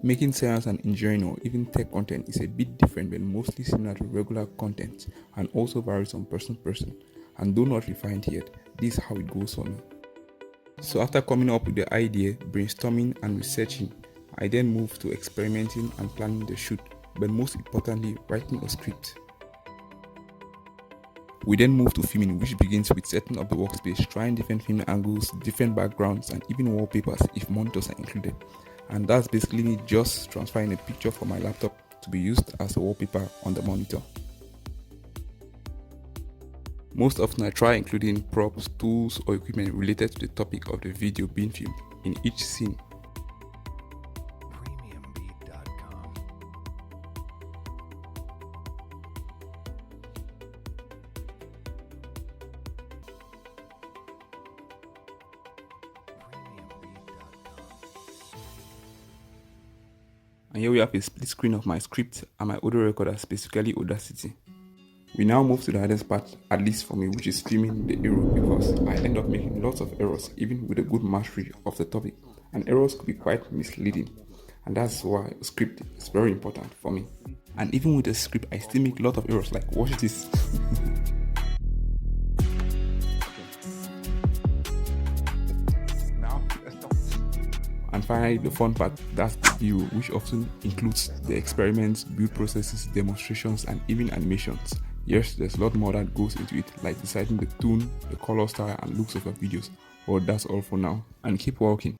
Making science and engineering or even tech content is a bit different but mostly similar to regular content and also varies from person to person. And though not refined yet, this is how it goes for me. So after coming up with the idea, brainstorming and researching, I then moved to experimenting and planning the shoot, but most importantly, writing a script. We then move to filming, which begins with setting up the workspace, trying different film angles, different backgrounds, and even wallpapers if monitors are included. And that's basically me just transferring a picture from my laptop to be used as a wallpaper on the monitor. Most often I try including props, tools, or equipment related to the topic of the video being filmed in each scene. Premiumbeat.com. And here we have a split screen of my script and my audio recorder, specifically Audacity. We now move to the hardest part, at least for me, which is streaming the error, because I end up making lots of errors even with a good mastery of the topic, and errors could be quite misleading, and that's why a script is very important for me. And even with a script, I still make a lot of errors, like watch this. Now, let's talk. And finally, the fun part, that's the video, which often includes the experiments, build processes, demonstrations, and even animations. Yes, there's a lot more that goes into it, like deciding the tone, the color style, and looks of your videos. But that's all for now, and keep working.